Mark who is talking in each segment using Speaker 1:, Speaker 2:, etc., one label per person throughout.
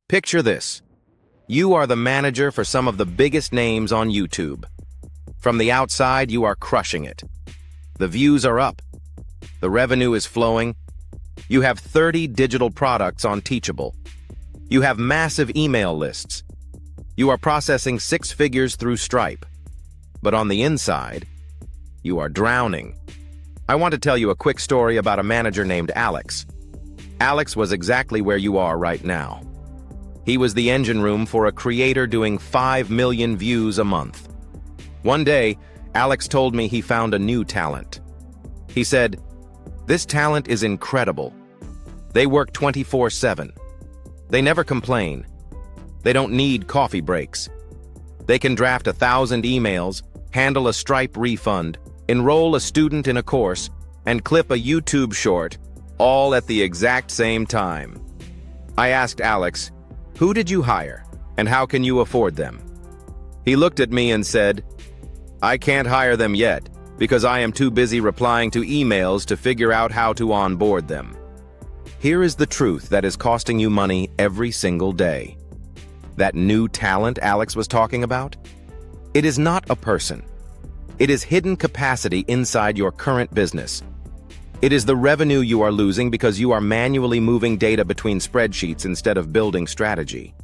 Speaker 1: Picture this. You are the manager for some of the biggest names on YouTube. From the outside, you are crushing it. The views are up. The revenue is flowing. You have 30 digital products on Teachable. You have massive email lists. You are processing 6 figures through Stripe. But on the inside, you are drowning. I want to tell you a quick story about a manager named Alex. Alex was exactly where you are right now. He was the engine room for a creator doing 5 million views a month. One day, Alex told me he found a new talent. He said, "This talent is incredible. They work 24/7. They never complain. They don't need coffee breaks. They can draft 1,000 emails, handle a Stripe refund, enroll a student in a course, and clip a YouTube short, all at the exact same time." I asked Alex, "Who did you hire, and how can you afford them?" He looked at me and said, "I can't hire them yet, because I am too busy replying to emails to figure out how to onboard them." Here is the truth that is costing you money every single day. That new talent Alex was talking about? It is not a person. It is hidden capacity inside your current business. It is the revenue you are losing because you are manually moving data between spreadsheets instead of building strategy.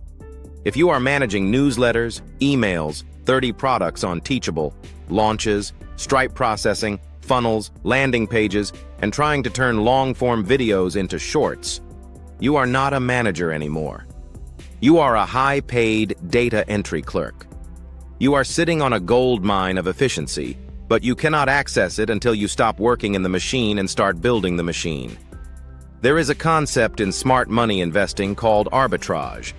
Speaker 1: If you are managing newsletters, emails, 30 products on Teachable, launches, Stripe processing, funnels, landing pages, and trying to turn long-form videos into shorts, you are not a manager anymore. You are a high-paid data entry clerk. You are sitting on a gold mine of efficiency, but you cannot access it until you stop working in the machine and start building the machine. There is a concept in smart money investing called arbitrage.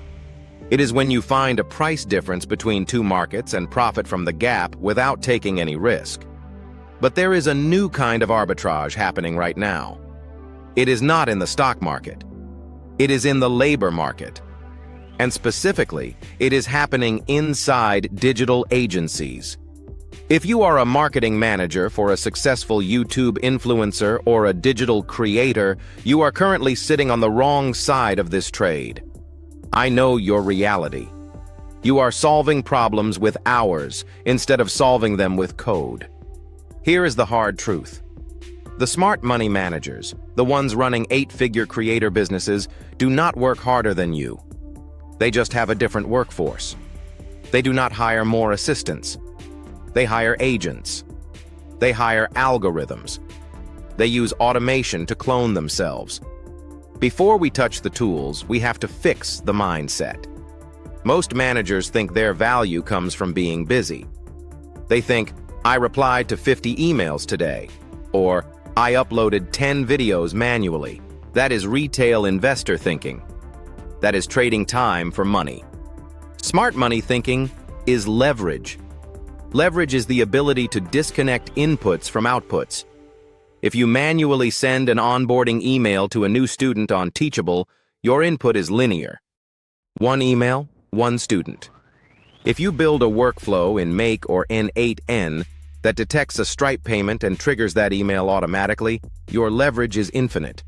Speaker 1: It is when you find a price difference between two markets and profit from the gap without taking any risk. But there is a new kind of arbitrage happening right now. It is not in the stock market. It is in the labor market. And specifically, it is happening inside digital agencies. If you are a marketing manager for a successful YouTube influencer or a digital creator, you are currently sitting on the wrong side of this trade. I know your reality. You are solving problems with hours instead of solving them with code. Here is the hard truth. The smart money managers, the ones running 8-figure creator businesses, do not work harder than you. They just have a different workforce. They do not hire more assistants. They hire agents. They hire algorithms. They use automation to clone themselves. Before we touch the tools, we have to fix the mindset. Most managers think their value comes from being busy. They think, "I replied to 50 emails today," or "I uploaded 10 videos manually." That is retail investor thinking. That is trading time for money. Smart money thinking is leverage. Leverage is the ability to disconnect inputs from outputs. If you manually send an onboarding email to a new student on Teachable, your input is linear. One email, one student. If you build a workflow in Make or N8N that detects a Stripe payment and triggers that email automatically, your leverage is infinite.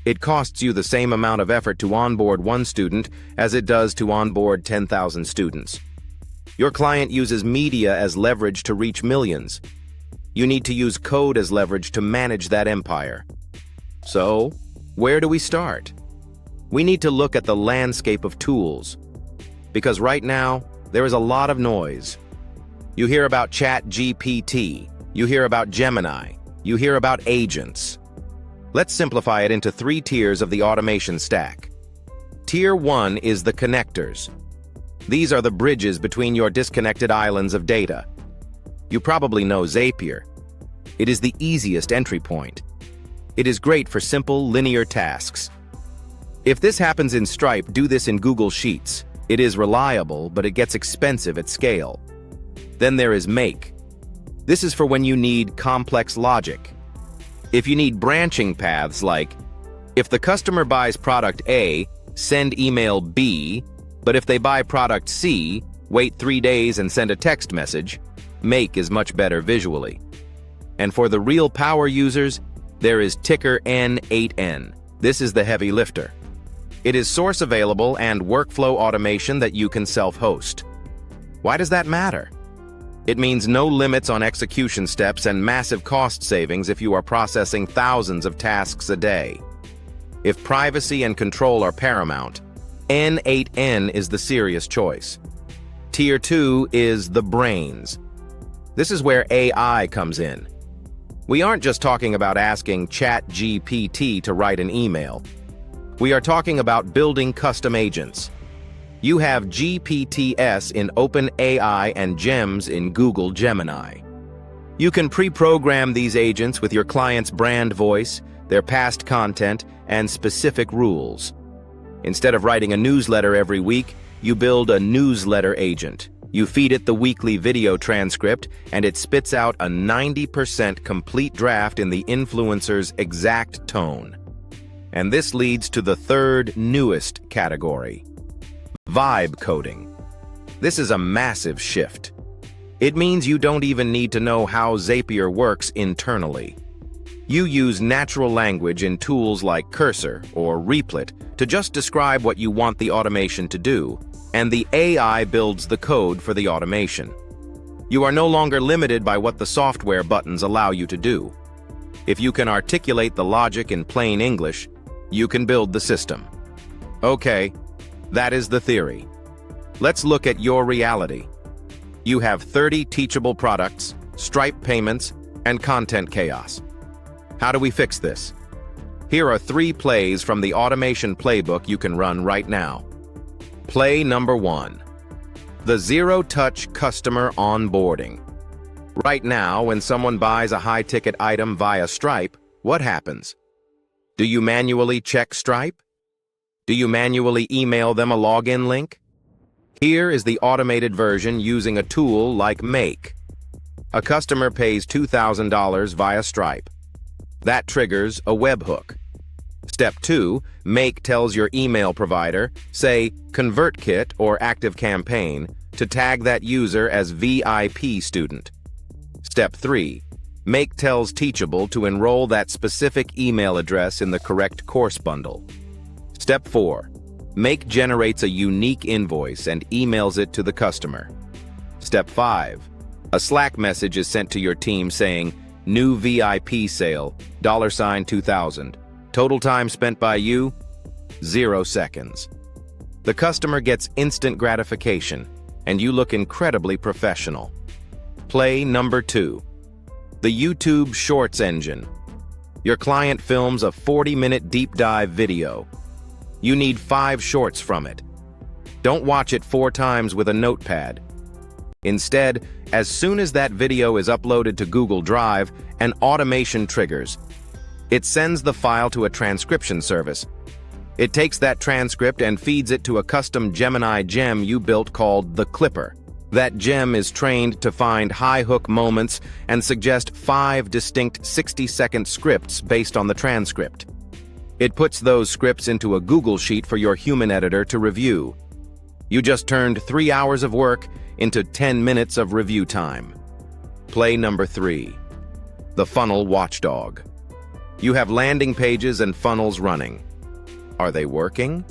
Speaker 1: It costs you the same amount of effort to onboard one student as it does to onboard 10,000 students. Your client uses media as leverage to reach millions. You need to use code as leverage to manage that empire. So, where do we start? We need to look at the landscape of tools. Because right now, there is a lot of noise. You hear about ChatGPT, you hear about Gemini, you hear about agents. Let's simplify it into 3 tiers of the automation stack. Tier 1 is the connectors. These are the bridges between your disconnected islands of data. You probably know Zapier. It is the easiest entry point. It is great for simple, linear tasks. If this happens in Stripe, do this in Google Sheets. It is reliable, but it gets expensive at scale. Then there is Make. This is for when you need complex logic. If you need branching paths like, if the customer buys product A, send email B, but if they buy product C, wait 3 days and send a text message, Make is much better visually. And for the real power users, there is ticker N8N. This is the heavy lifter. It is source available and workflow automation that you can self-host. Why does that matter? It means no limits on execution steps and massive cost savings if you are processing thousands of tasks a day. If privacy and control are paramount, N8N is the serious choice. Tier 2 is the brains. This is where AI comes in. We aren't just talking about asking ChatGPT to write an email. We are talking about building custom agents. You have GPTs in OpenAI and GEMS in Google Gemini. You can pre-program these agents with your client's brand voice, their past content, and specific rules. Instead of writing a newsletter every week, you build a newsletter agent. You feed it the weekly video transcript, and it spits out a 90% complete draft in the influencer's exact tone. And this leads to the third newest category: vibe coding. This is a massive shift. It means you don't even need to know how Zapier works internally. You use natural language in tools like Cursor or Replit to just describe what you want the automation to do, and the AI builds the code for the automation. You are no longer limited by what the software buttons allow you to do. If you can articulate the logic in plain English, you can build the system. Okay, that is the theory. Let's look at your reality. You have 30 teachable products, Stripe payments, and content chaos. How do we fix this? Here are 3 plays from the automation playbook you can run right now. Play number 1. The zero-touch customer onboarding. Right now, when someone buys a high-ticket item via Stripe, what happens? Do you manually check Stripe? Do you manually email them a login link? Here is the automated version using a tool like Make. A customer pays $2,000 via Stripe. That triggers a webhook. Step 2, Make tells your email provider, say ConvertKit or ActiveCampaign, to tag that user as VIP student. Step 3, Make tells Teachable to enroll that specific email address in the correct course bundle. Step 4, Make generates a unique invoice and emails it to the customer. Step 5, a Slack message is sent to your team saying, new VIP sale, $2000. Total time spent by you, 0 seconds. The customer gets instant gratification, and you look incredibly professional. Play number 2. The YouTube Shorts engine. Your client films a 40-minute deep dive video. You need 5 shorts from it. Don't watch it 4 times with a notepad. Instead, as soon as that video is uploaded to Google Drive, an automation triggers. It sends the file to a transcription service. It takes that transcript and feeds it to a custom Gemini gem you built called the Clipper. That gem is trained to find high-hook moments and suggest 5 distinct 60-second scripts based on the transcript. It puts those scripts into a Google Sheet for your human editor to review. You just turned 3 hours of work into 10 minutes of review time. Play number 3. The Funnel Watchdog. You have landing pages and funnels running. Are they working?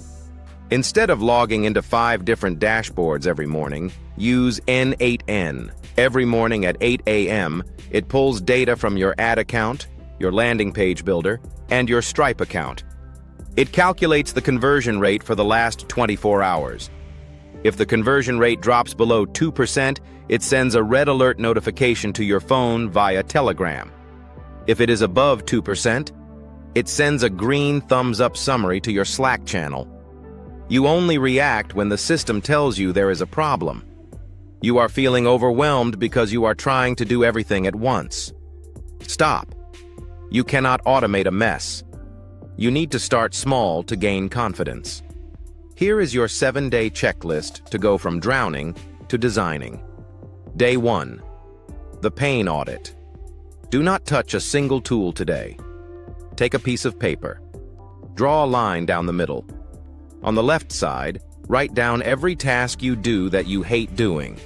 Speaker 1: Instead of logging into 5 different dashboards every morning, use N8N. Every morning at 8 a.m., it pulls data from your ad account, your landing page builder, and your Stripe account. It calculates the conversion rate for the last 24 hours. If the conversion rate drops below 2%, it sends a red alert notification to your phone via Telegram. If it is above 2%, it sends a green thumbs-up summary to your Slack channel. You only react when the system tells you there is a problem. You are feeling overwhelmed because you are trying to do everything at once. Stop. You cannot automate a mess. You need to start small to gain confidence. Here is your 7-day checklist to go from drowning to designing. Day 1. The pain audit. Do not touch a single tool today. Take a piece of paper. Draw a line down the middle. On the left side, write down every task you do that you hate doing.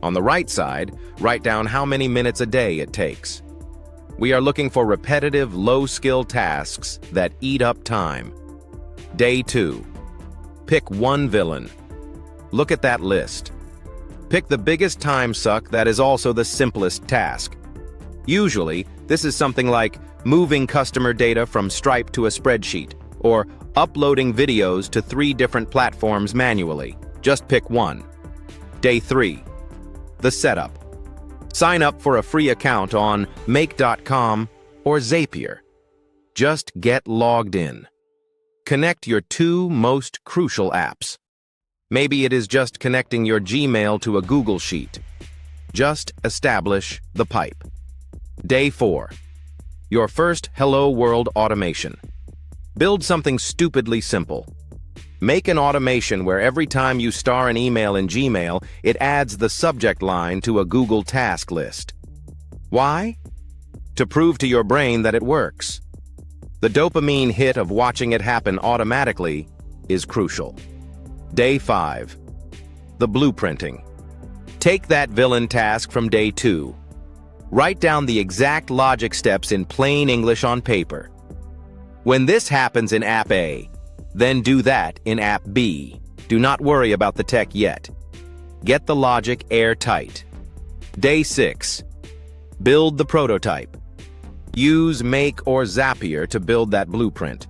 Speaker 1: On the right side, write down how many minutes a day it takes. We are looking for repetitive, low-skill tasks that eat up time. Day 2. Pick one villain. Look at that list. Pick the biggest time suck that is also the simplest task. Usually, this is something like moving customer data from Stripe to a spreadsheet, or uploading videos to 3 different platforms manually. Just pick one. Day 3. The setup. Sign up for a free account on Make.com or Zapier. Just get logged in. Connect your 2 most crucial apps. Maybe it is just connecting your Gmail to a Google Sheet. Just establish the pipe. Day 4. Your first Hello World automation. Build something stupidly simple. Make an automation where every time you star an email in Gmail, it adds the subject line to a Google task list. Why? To prove to your brain that it works. The dopamine hit of watching it happen automatically is crucial. Day 5. The blueprinting. Take that villain task from day 2. Write down the exact logic steps in plain English on paper. When this happens in App A, then do that in App B. Do not worry about the tech yet. Get the logic airtight. Day 6. Build the prototype. Use Make or Zapier to build that blueprint.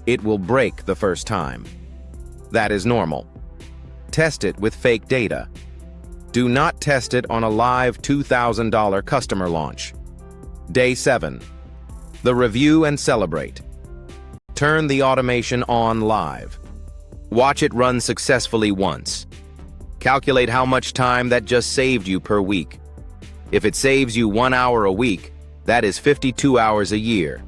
Speaker 1: It will break the first time. That is normal. Test it with fake data. Do not test it on a live $2,000 customer launch. Day 7. The review and celebrate. Turn the automation on live. Watch it run successfully once. Calculate how much time that just saved you per week. If it saves you 1 hour a week, that is 52 hours a year.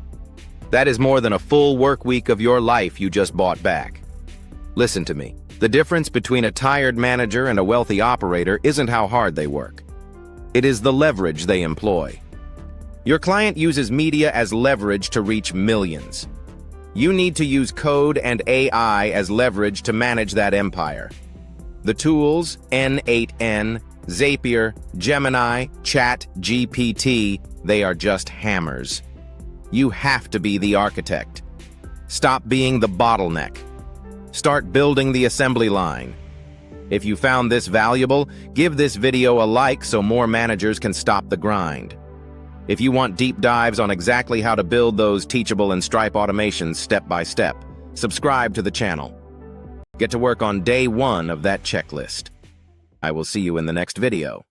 Speaker 1: That is more than a full work week of your life you just bought back. Listen to me. The difference between a tired manager and a wealthy operator isn't how hard they work. It is the leverage they employ. Your client uses media as leverage to reach millions. You need to use code and AI as leverage to manage that empire. The tools, N8N, Zapier, Gemini, ChatGPT, they are just hammers. You have to be the architect. Stop being the bottleneck. Start building the assembly line. If you found this valuable, give this video a like so more managers can stop the grind. If you want deep dives on exactly how to build those teachable and Stripe automations step by step, subscribe to the channel. Get to work on day 1 of that checklist. I will see you in the next video.